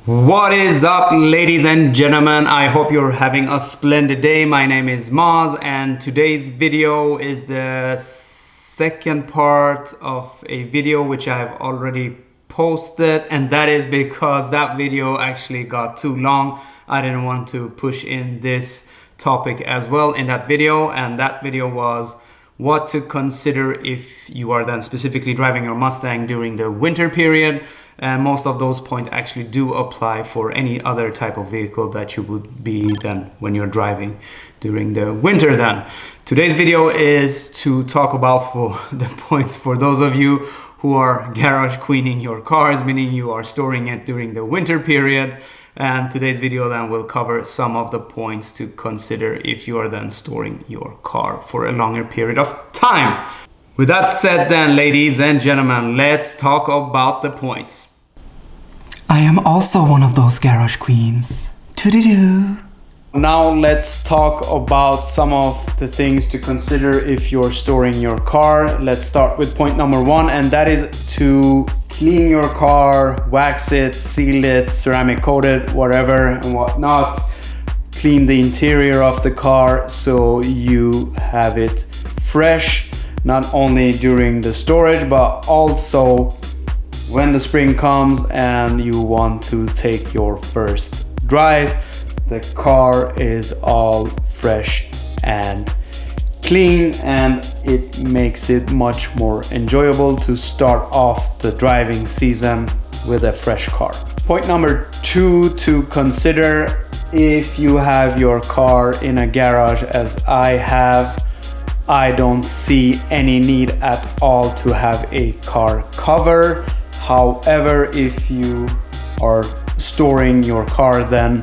What is up, ladies and gentlemen? I hope you're having a splendid day. My name is Maz, and today's video is the second part of a video which I have already posted, and that is because that video actually got too long. I didn't want to push in this topic as well in that video, and that video was what to consider if you are then specifically driving your Mustang during the winter period. And most of those points actually do apply for any other type of vehicle that you would be then when you're driving during the winter then. Today's video is to talk about for the points for those of you who are garage queening your cars, meaning you are storing it during the winter period. And today's video then will cover some of the points to consider if you are then storing your car for a longer period of time. With that said then, ladies and gentlemen, let's talk about the points. I am also one of those garage queens. Toodoo-doo. Now let's talk about some of the things to consider if you're storing your car. Let's start with point number one, and that is to clean your car, wax it, seal it, ceramic coat it, whatever and whatnot. Clean the interior of the car so you have it fresh, not only during the storage but also when the spring comes and you want to take your first drive. The car is all fresh and clean, and it makes it much more enjoyable to start off the driving season with a fresh car. Point number two to consider if you have your car in a garage as I have. I don't see any need at all to have a car cover. However, if you are storing your car then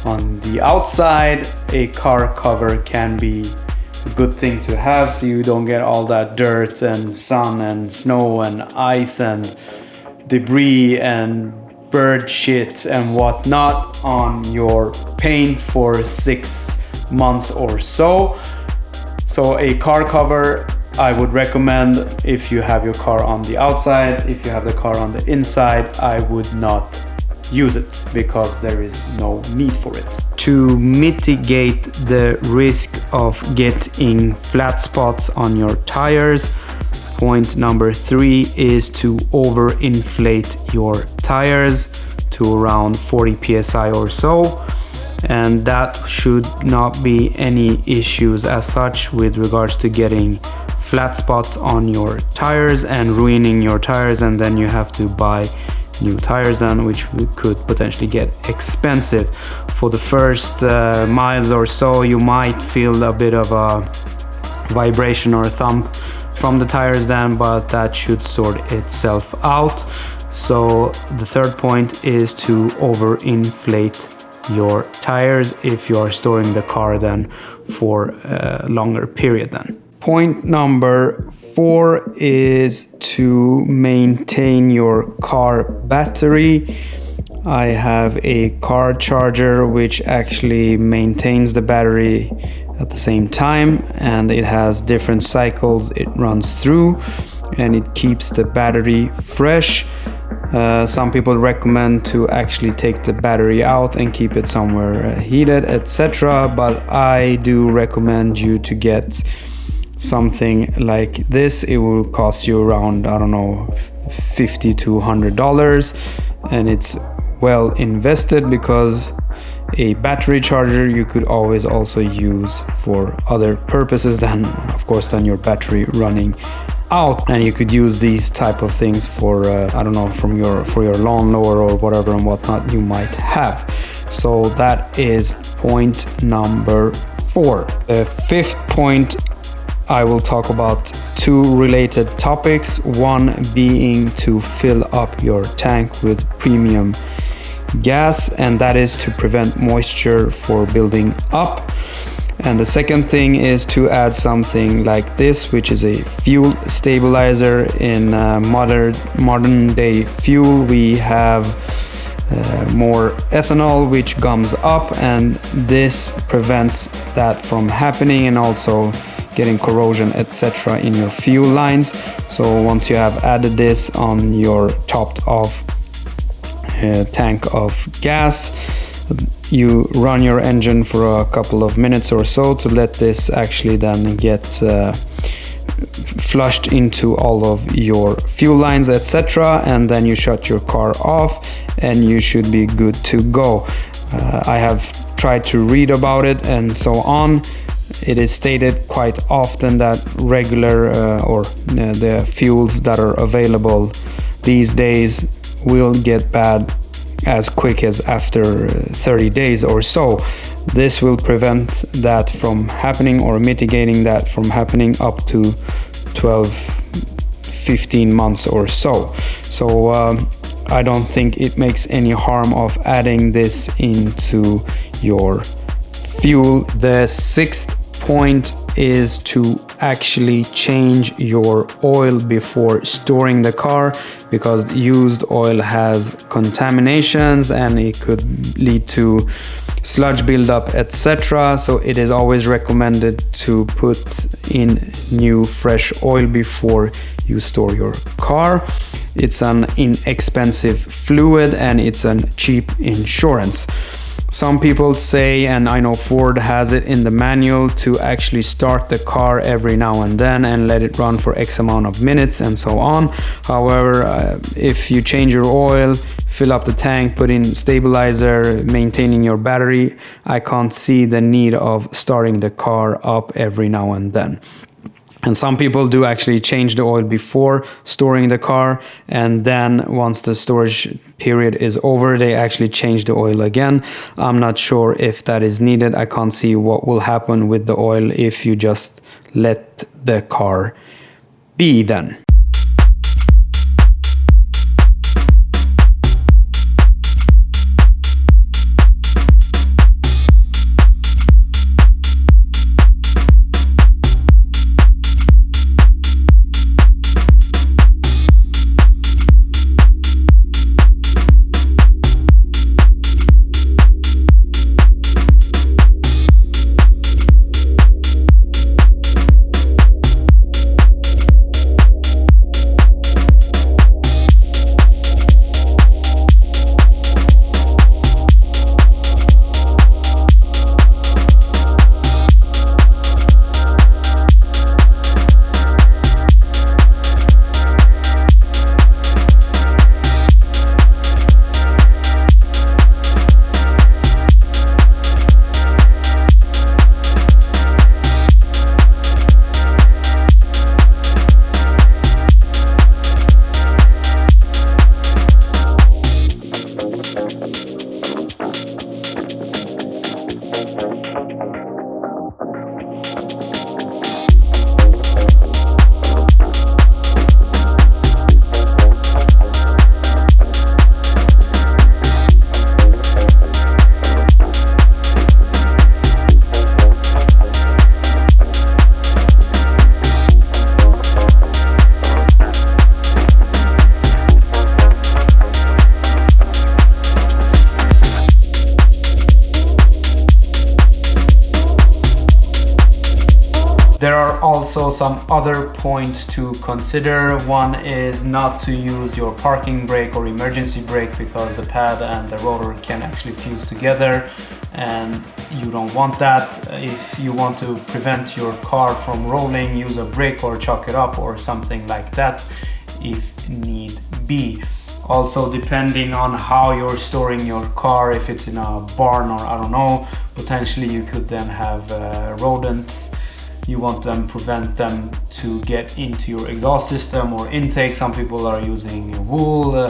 on the outside, a car cover can be a good thing to have so you don't get all that dirt and sun and snow and ice and debris and bird shit and whatnot on your paint for 6 months or so. So a car cover I would recommend if you have your car on the outside. If you have the car on the inside, I would not use it because there is no need for it. To mitigate the risk of getting flat spots on your tires, point number three is to overinflate your tires to around 40 psi or so. And that should not be any issues as such with regards to getting flat spots on your tires and ruining your tires, and then you have to buy new tires then, which could potentially get expensive. For the first miles or so, you might feel a bit of a vibration or a thump from the tires then, but that should sort itself out. So the third point is to overinflate your tires if you are storing the car then for a longer period then. Point number four is to maintain your car battery. I have a car charger which actually maintains the battery at the same time, and it has different cycles it runs through and it keeps the battery fresh. Some people recommend to actually take the battery out and keep it somewhere heated, etc. But I do recommend you to get something like this. It will cost you around, I don't know, $50 to $100, and it's well invested because a battery charger you could always also use for other purposes than, of course, than your battery running out. And you could use these type of things for I don't know, for your lawnmower or whatever and whatnot you might have. So that is point number four. The fifth point, I will talk about two related topics. One being to fill up your tank with premium gas, and that is to prevent moisture for building up. And the second thing is to add something like this, which is a fuel stabilizer. In modern day fuel, we have more ethanol which gums up, and this prevents that from happening and also getting corrosion, etc. in your fuel lines. So once you have added this on your topped off tank of gas. You run your engine for a couple of minutes or so to let this actually then get flushed into all of your fuel lines, etc., and then you shut your car off and you should be good to go. I have tried to read about it and so on. It is stated quite often that regular the fuels that are available these days will get bad as quick as after 30 days or so. This will prevent that from happening, or mitigating that from happening, up to 12-15 months or so. So I don't think it makes any harm of adding this into your fuel. The sixth point is to actually change your oil before storing the car, because used oil has contaminations and it could lead to sludge buildup, etc. So it is always recommended to put in new fresh oil before you store your car. It's an inexpensive fluid and it's a cheap insurance. Some people say, and I know Ford has it in the manual, to actually start the car every now and then and let it run for X amount of minutes and so on. However, if you change your oil, fill up the tank, put in stabilizer, maintaining your battery, I can't see the need of starting the car up every now and then. And some people do actually change the oil before storing the car, and then once the storage period is over, they actually change the oil again. I'm not sure if that is needed. I can't see what will happen with the oil if you just let the car be then. There are also some other points to consider. One is not to use your parking brake or emergency brake, because the pad and the rotor can actually fuse together and you don't want that. If you want to prevent your car from rolling, use a brake or chalk it up or something like that if need be. Also, depending on how you're storing your car, if it's in a barn or I don't know, potentially you could then have rodents. You want to prevent them to get into your exhaust system or intake. Some people are using wool,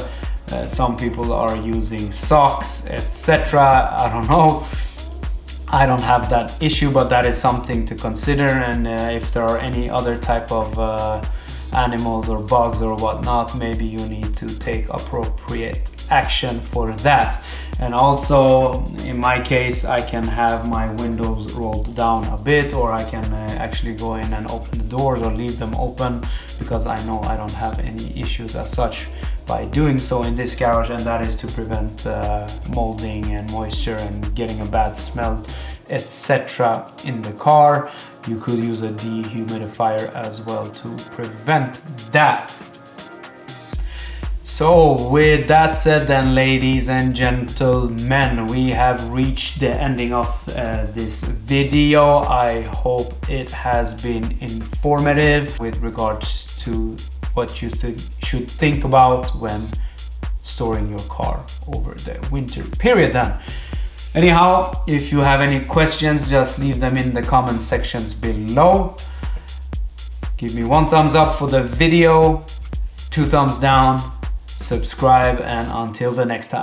some people are using socks, etc. I don't know. I don't have that issue, but that is something to consider. And if there are any other type of animals or bugs or whatnot, maybe you need to take appropriate action for that. And also, in my case, I can have my windows rolled down a bit, or I can actually go in and open the doors or leave them open, because I know I don't have any issues as such by doing so in this garage, and that is to prevent molding and moisture and getting a bad smell, etc. in the car. You could use a dehumidifier as well to prevent that. So with that said then, ladies and gentlemen, we have reached the ending of this video. I hope it has been informative with regards to what you should think about when storing your car over the winter period then. Anyhow, if you have any questions, just leave them in the comment sections below. Give me 1 thumbs up for the video, 2 thumbs down, subscribe, and until the next time.